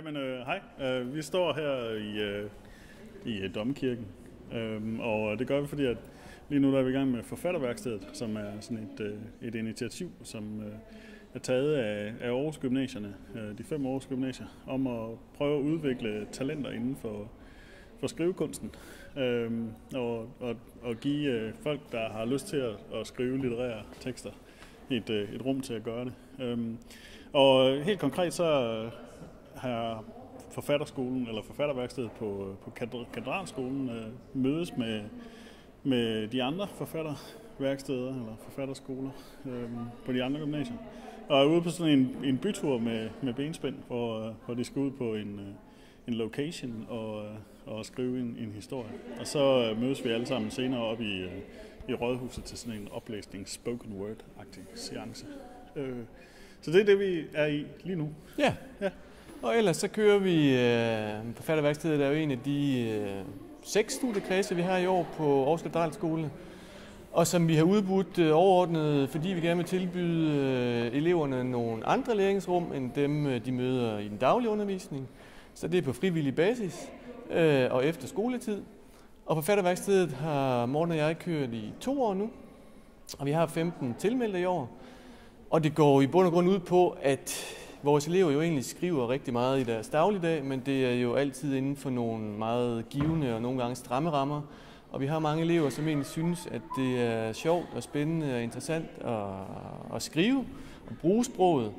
Jamen, hej. Vi står her i Domkirken, og det gør vi, fordi at lige nu der er vi i gang med Forfatterværkstedet, som er sådan et initiativ, som er taget af Aarhus Gymnasierne, de 5 Aarhus Gymnasier, om at prøve at udvikle talenter inden for skrivekunsten, og give folk, der har lyst til at skrive litterære tekster, et rum til at gøre det. Og helt konkret så har Forfatterskolen eller Forfatterværkstedet på Katedralskolen mødes med de andre forfatterværksteder eller forfatterskoler på de andre gymnasier. Og er ude på sådan en bytur med benspænd, hvor de skal ud på en location og skrive en historie. Og så mødes vi alle sammen senere op i Rådhuset til sådan en oplæsning spoken word-agtig seance. Så det er det, vi er i lige nu. Ja. Og ellers så kører vi Forfatterværkstedet, der er jo en af de 6 studiekredse, vi har i år på Aarhus Katedralskole, og som vi har udbudt overordnet, fordi vi gerne vil tilbyde eleverne nogle andre læringsrum, end dem, de møder i den daglige undervisning. Så det er på frivillig basis og efter skoletid. Og Forfatterværkstedet har Morten og jeg kørt i 2 år nu, og vi har 15 tilmeldte i år. Og det går i bund og grund ud på, at vores elever jo egentlig skriver rigtig meget i deres dagligdag, men det er jo altid inden for nogle meget givende og nogle gange stramme rammer. Og vi har mange elever, som egentlig synes, at det er sjovt og spændende og interessant at skrive og bruge sproget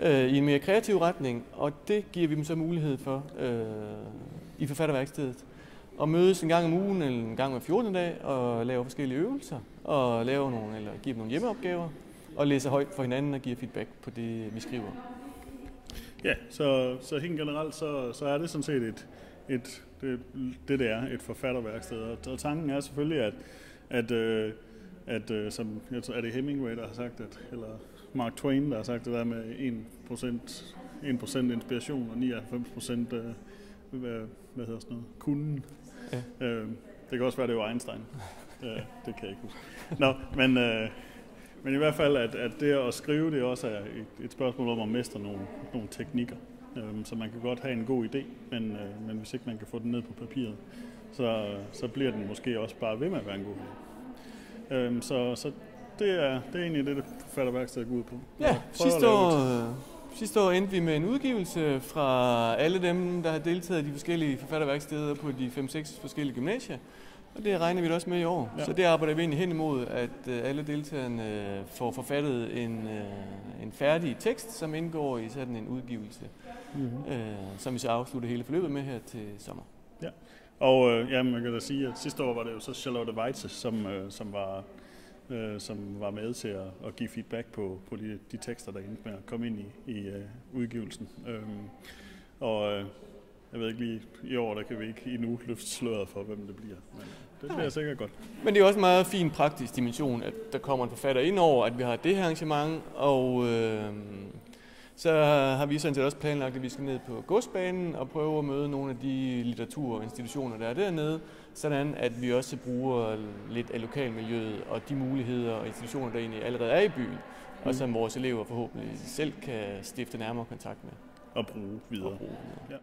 i en mere kreativ retning. Og det giver vi dem så mulighed for i Forfatterværkstedet. At mødes en gang om ugen eller en gang hver 14. dag og lave forskellige øvelser og give dem nogle hjemmeopgaver og læse højt for hinanden og give feedback på det, vi skriver. Ja, så helt generelt så er det sådan set det er et forfatterværksted. Og tanken er selvfølgelig, at som er det Hemingway, der har sagt, eller Mark Twain, der har sagt det der med 1% inspiration og 99% hvad hedder sådan noget, kunden. Ja. Det kan også være, det var Einstein. Det kan jeg ikke huske. Nå, men i hvert fald, at det at skrive, det også er et spørgsmål om at mestre nogle teknikker. Så man kan godt have en god idé, men hvis ikke man kan få den ned på papiret, så bliver den måske også bare ved med at være en god idé. Så det er egentlig det Forfatterværkstedet går ud på. Ja, sidste år endte vi med en udgivelse fra alle dem, der har deltaget i de forskellige forfatterværksteder på de 5-6 forskellige gymnasier. Og det regner vi da også med i år. Ja. Så det arbejder vi egentlig hen imod, at alle deltagerne får forfattet en færdig tekst, som indgår i sådan en udgivelse, som vi så afslutter hele forløbet med her til sommer. Ja, og man kan da sige, at sidste år var det jo så Charlotte Weitze, som var med til at give feedback på de tekster, der endte med at komme ind i udgivelsen. Jeg ved ikke lige, i år der kan vi ikke endnu løfte sløret for, hvem det bliver, men det bliver sikkert godt. Men det er også en meget fin praktisk dimension, at der kommer en forfatter ind over, at vi har det her arrangement, og så har vi sådan set også planlagt, at vi skal ned på Godsbanen og prøve at møde nogle af de litteraturinstitutioner, der er dernede, sådan at vi også bruger lidt af lokalmiljøet og de muligheder og institutioner, der egentlig allerede er i byen, og som vores elever forhåbentlig selv kan stifte nærmere kontakt med. Og bruge videre. Ja.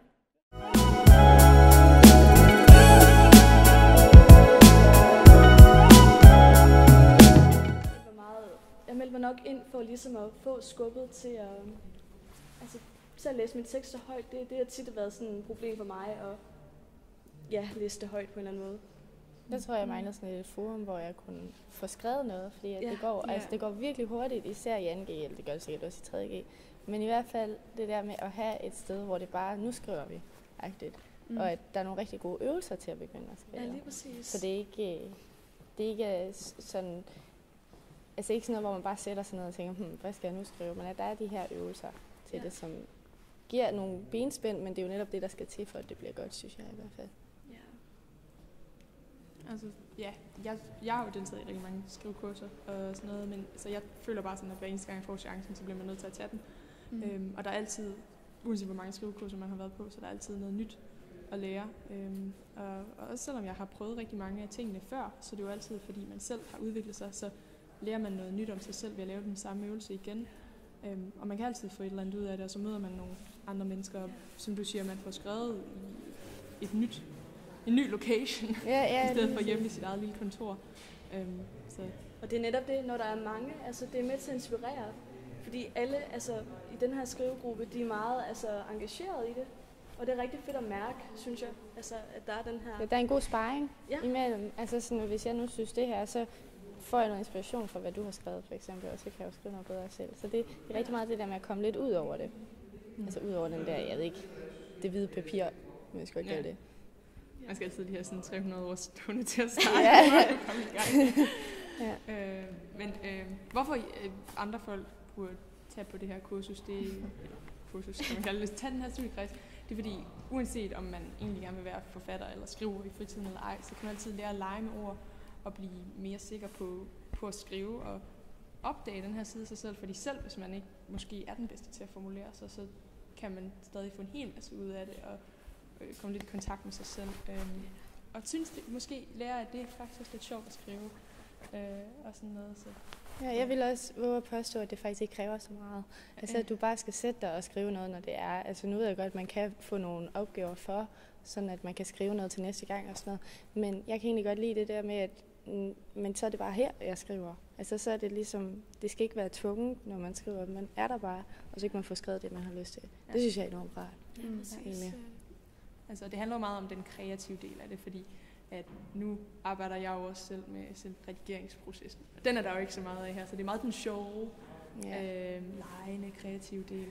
Jeg meldte mig nok ind for ligesom at få skubbet til at læse mine tekster højt. Det har tit været sådan et problem for mig at læse det højt på en eller anden måde. Det tror jeg manglede sådan et forum, hvor jeg kunne få skrevet noget, fordi det går virkelig hurtigt, især i 2G, eller det gør det sikkert også i 3G. Men i hvert fald det der med at have et sted, hvor det bare, nu skriver vi, agtigt. Og at der er nogle rigtig gode øvelser til at begynde at skrive. Ja, lige præcis. Så det er ikke sådan, altså ikke sådan noget, hvor man bare sætter sig ned og tænker, hvad skal jeg nu skrive? Men at der er de her øvelser til det, som giver nogle benspænd, men det er jo netop det, der skal til, for at det bliver godt, synes jeg i hvert fald. Altså, jeg har jo deltaget i rigtig mange skrivekurser og sådan noget, men så jeg føler bare sådan, at hver eneste gang jeg får chancen, så bliver man nødt til at tage den. Og der er altid, uanset hvor mange skrivekurser man har været på, så der er altid noget nyt at lære. Og også selvom jeg har prøvet rigtig mange af tingene før, så det er jo altid, fordi man selv har udviklet sig, så lærer man noget nyt om sig selv ved at lave den samme øvelse igen. Og man kan altid få et eller andet ud af det, og så møder man nogle andre mennesker. Som du siger, man får skrevet i en ny location, i stedet for hjemme i sit eget lille kontor. Så. Og det er netop det, når der er mange, altså det er med til at inspirere. Fordi alle altså, i den her skrivegruppe, de er meget engageret i det. Og det er rigtig fedt at mærke, synes jeg, altså, at der er den her... Ja, der er en god sparring imellem. Altså sådan, hvis jeg nu synes det her, så får jeg noget inspiration fra, hvad du har skrevet, for eksempel, og så kan jeg jo skrive noget bedre selv. Så det er rigtig meget det der med at komme lidt ud over det. Altså ud over den der, jeg ved ikke, det hvide papir, men jeg skal ikke gøre det. Man skal altid lige have sådan 300 år stående til at starte, og komme i gang. Men hvorfor andre folk burde tage på det her kursus, kan man kalde det, tage den her studiekreds, det er fordi, uanset om man egentlig gerne vil være forfatter eller skriver i fritiden eller ej, så kan man altid lære at lege med ord og blive mere sikker på at skrive og opdage den her side af sig selv, fordi selv hvis man ikke måske er den bedste til at formulere sig, så kan man stadig få en hel masse ud af det og komme lidt i kontakt med sig selv. Og synes det, måske lære, at det er faktisk lidt sjovt at skrive og sådan noget. Så. Ja, jeg vil også våge at påstå, at det faktisk ikke kræver så meget. Altså, at du bare skal sætte dig og skrive noget, når det er. Altså, nu ved jeg godt, at man kan få nogle opgaver for, sådan at man kan skrive noget til næste gang og sådan noget. Men jeg kan egentlig godt lide det der med, at men så er det bare her, jeg skriver. Altså, så er det ligesom, det skal ikke være tvunget, når man skriver. Man er der bare, og så kan man få skrevet det, man har lyst til. Det synes jeg er enormt rart. Altså, det handler meget om den kreative del af det, fordi at nu arbejder jeg jo også selv med redigeringsprocessen. Den er der jo ikke så meget af her, så det er meget den sjove, legende, kreative del.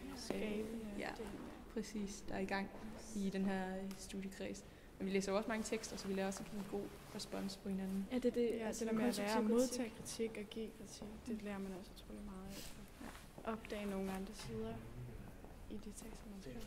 Ja, præcis, der er i gang i den her studiekreds. Men vi læser jo også mange tekster, så vi lærer også at give en god respons på hinanden. Ja, det Ja, altså det med at lære at modtage kritik og give kritik, det lærer man også utrolig meget af. Opdage nogle andre sider i de tekster, man skriver.